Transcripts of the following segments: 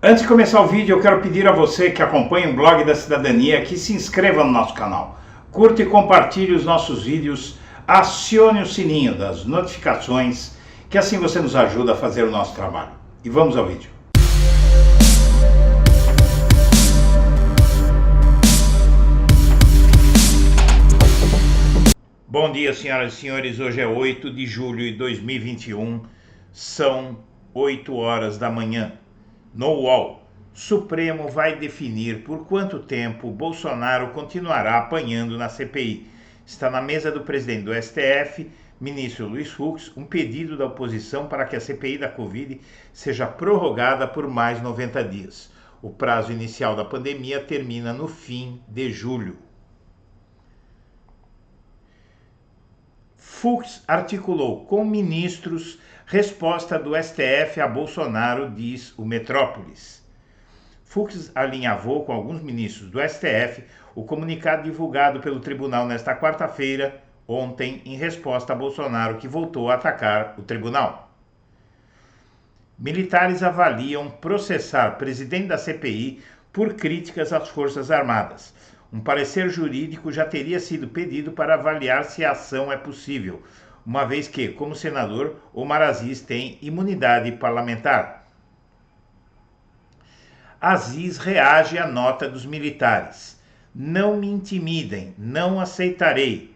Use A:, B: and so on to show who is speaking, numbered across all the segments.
A: Antes de começar o vídeo, eu quero pedir a você que acompanha o Blog da Cidadania que se inscreva no nosso canal, curta e compartilhe os nossos vídeos, acione o sininho das notificações, que assim você nos ajuda a fazer o nosso trabalho. E vamos ao vídeo. Bom dia, senhoras e senhores. Hoje é 8 de julho de 2021, são 8 horas da manhã. No UOL, Supremo vai definir por quanto tempo Bolsonaro continuará apanhando na CPI. Está na mesa do presidente do STF, ministro Luiz Fux, um pedido da oposição para que a CPI da Covid seja prorrogada por mais 90 dias. O prazo inicial da pandemia termina no fim de julho. Fux articulou com ministros resposta do STF a Bolsonaro, diz o Metrópolis. Fux alinhavou com alguns ministros do STF o comunicado divulgado pelo tribunal nesta quarta-feira, ontem, em resposta a Bolsonaro, que voltou a atacar o tribunal. Militares avaliam processar presidente da CPI por críticas às Forças Armadas. Um parecer jurídico já teria sido pedido para avaliar se a ação é possível, uma vez que, como senador, Omar Aziz tem imunidade parlamentar. Aziz reage à nota dos militares. Não me intimidem, não aceitarei.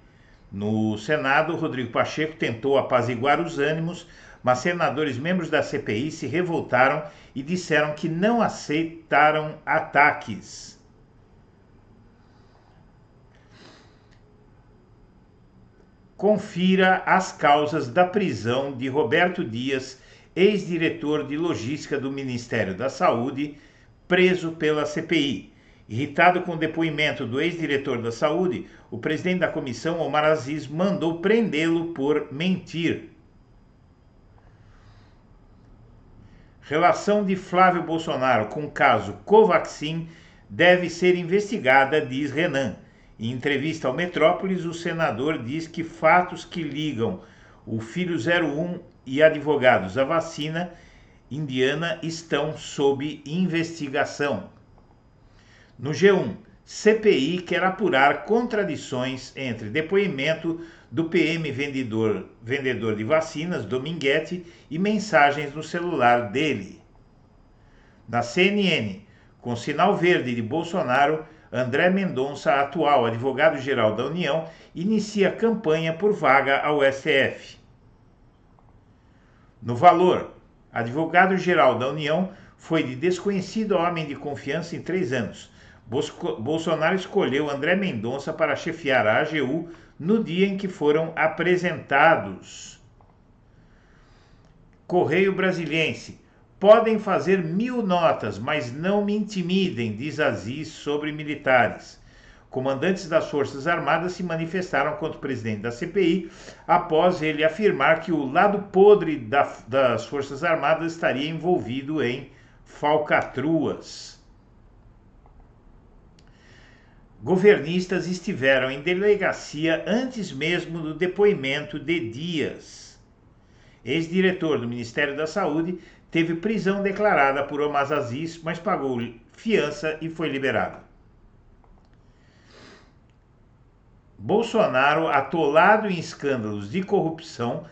A: No Senado, Rodrigo Pacheco tentou apaziguar os ânimos, mas senadores membros da CPI se revoltaram e disseram que não aceitaram ataques. Confira as causas da prisão de Roberto Dias, ex-diretor de logística do Ministério da Saúde, preso pela CPI. Irritado com o depoimento do ex-diretor da Saúde, o presidente da comissão, Omar Aziz, mandou prendê-lo por mentir. Relação de Flávio Bolsonaro com o caso Covaxin deve ser investigada, diz Renan. Em entrevista ao Metrópolis, o senador diz que fatos que ligam o Filho 01 e advogados à vacina indiana estão sob investigação. No G1, CPI quer apurar contradições entre depoimento do PM vendedor de vacinas, Dominguete, e mensagens no celular dele. Na CNN, com sinal verde de Bolsonaro, André Mendonça, atual advogado-geral da União, inicia campanha por vaga ao STF. No Valor, advogado-geral da União foi de desconhecido a homem de confiança em 3 anos. Bolsonaro escolheu André Mendonça para chefiar a AGU no dia em que foram apresentados. Correio Brasiliense. Podem fazer 1000 notas, mas não me intimidem, diz Aziz sobre militares. Comandantes das Forças Armadas se manifestaram contra o presidente da CPI após ele afirmar que o lado podre das Forças Armadas estaria envolvido em falcatruas. Governistas estiveram em delegacia antes mesmo do depoimento de Dias. Ex-diretor do Ministério da Saúde teve prisão declarada por Omar Aziz, mas pagou fiança e foi liberado. Bolsonaro, atolado em escândalos de corrupção,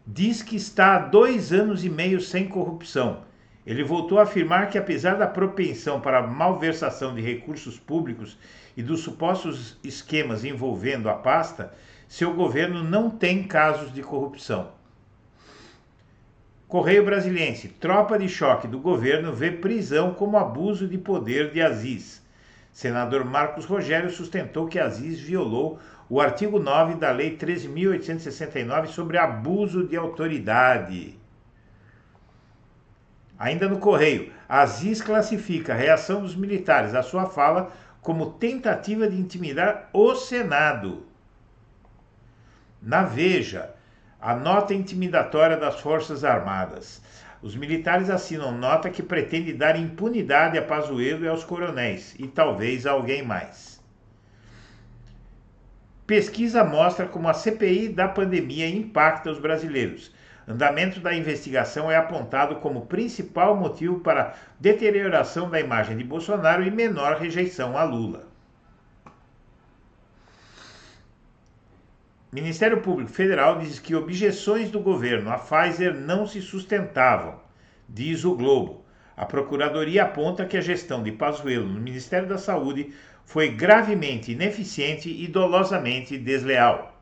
A: diz que está há 2 anos e meio sem corrupção. Ele voltou a afirmar que, apesar da propensão para a malversação de recursos públicos e dos supostos esquemas envolvendo a pasta, seu governo não tem casos de corrupção. Correio Brasiliense. Tropa de choque do governo vê prisão como abuso de poder de Aziz. Senador Marcos Rogério sustentou que Aziz violou o artigo 9 da Lei 13.869 sobre abuso de autoridade. Ainda no Correio, Aziz classifica a reação dos militares à sua fala como tentativa de intimidar o Senado. Na Veja, a nota intimidatória das Forças Armadas. Os militares assinam nota que pretende dar impunidade a Pazuello e aos coronéis, e talvez a alguém mais. Pesquisa mostra como a CPI da pandemia impacta os brasileiros. Andamento da investigação é apontado como principal motivo para deterioração da imagem de Bolsonaro e menor rejeição a Lula. O Ministério Público Federal diz que objeções do governo à Pfizer não se sustentavam, diz o Globo. A Procuradoria aponta que a gestão de Pazuello no Ministério da Saúde foi gravemente ineficiente e dolosamente desleal.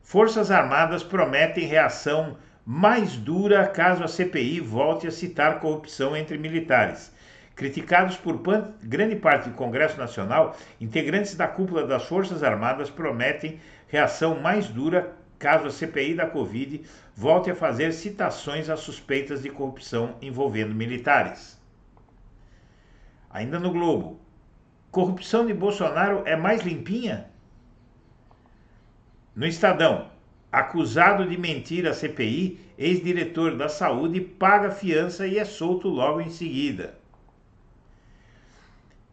A: Forças Armadas prometem reação mais dura caso a CPI volte a citar corrupção entre militares. Criticados por grande parte do Congresso Nacional, integrantes da cúpula das Forças Armadas prometem reação mais dura caso a CPI da Covid volte a fazer citações a suspeitas de corrupção envolvendo militares. Ainda no Globo, corrupção de Bolsonaro é mais limpinha? No Estadão, acusado de mentir à CPI, ex-diretor da Saúde paga fiança e é solto logo em seguida.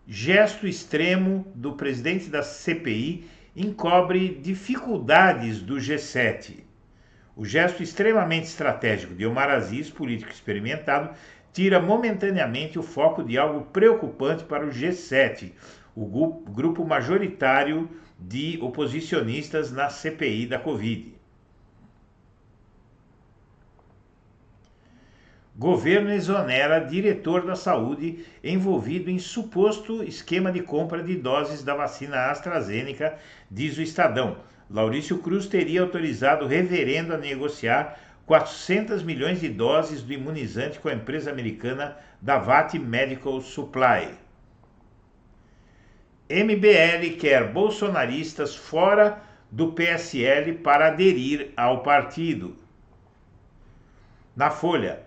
A: Gesto extremo do presidente da CPI encobre dificuldades do G7. O gesto extremamente estratégico de Omar Aziz, político experimentado, tira momentaneamente o foco de algo preocupante para o G7, o grupo majoritário de oposicionistas na CPI da Covid. Governo exonera diretor da saúde envolvido em suposto esquema de compra de doses da vacina AstraZeneca, diz o Estadão. Laurício Cruz teria autorizado o reverendo a negociar 400 milhões de doses do imunizante com a empresa americana Davat Medical Supply. MBL quer bolsonaristas fora do PSL para aderir ao partido. Na Folha,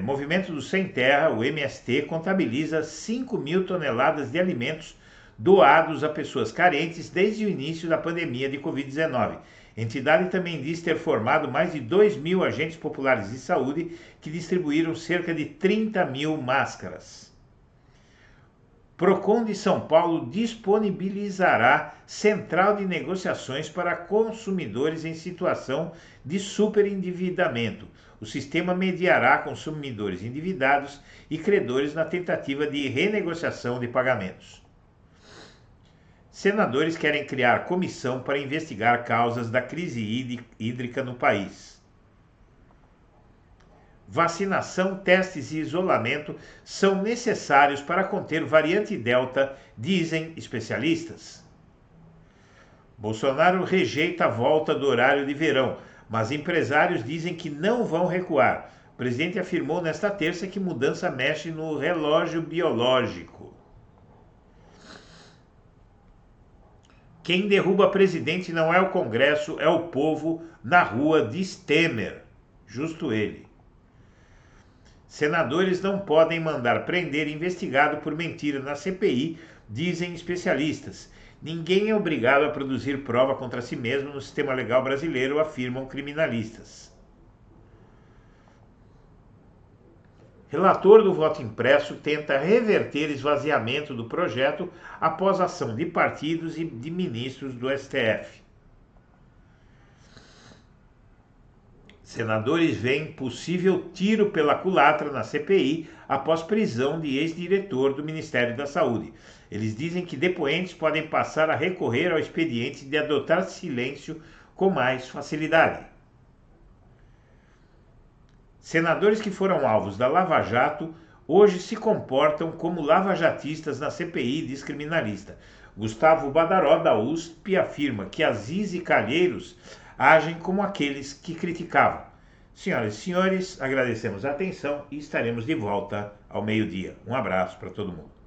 A: Movimento do Sem Terra, o MST, contabiliza 5 mil toneladas de alimentos doados a pessoas carentes desde o início da pandemia de Covid-19. A entidade também diz ter formado mais de 2 mil agentes populares de saúde que distribuíram cerca de 30 mil máscaras. Procon de São Paulo disponibilizará central de negociações para consumidores em situação de superendividamento. O sistema mediará consumidores endividados e credores na tentativa de renegociação de pagamentos. Senadores querem criar comissão para investigar causas da crise hídrica no país. Vacinação, testes e isolamento são necessários para conter variante Delta, dizem especialistas. Bolsonaro rejeita a volta do horário de verão, mas empresários dizem que não vão recuar. O presidente afirmou nesta terça que mudança mexe no relógio biológico. Quem derruba presidente não é o Congresso, é o povo na rua, diz Temer. Justo ele. Senadores não podem mandar prender investigado por mentira na CPI, dizem especialistas. Ninguém é obrigado a produzir prova contra si mesmo no sistema legal brasileiro, afirmam criminalistas. Relator do voto impresso tenta reverter esvaziamento do projeto após ação de partidos e de ministros do STF. Senadores veem possível tiro pela culatra na CPI após prisão de ex-diretor do Ministério da Saúde. Eles dizem que depoentes podem passar a recorrer ao expediente de adotar silêncio com mais facilidade. Senadores que foram alvos da Lava Jato hoje se comportam como lavajatistas na CPI, diz criminalista. Gustavo Badaró, da USP, afirma que Aziz e Calheiros agem como aqueles que criticavam. Senhoras e senhores, agradecemos a atenção e estaremos de volta ao meio-dia. Um abraço para todo mundo.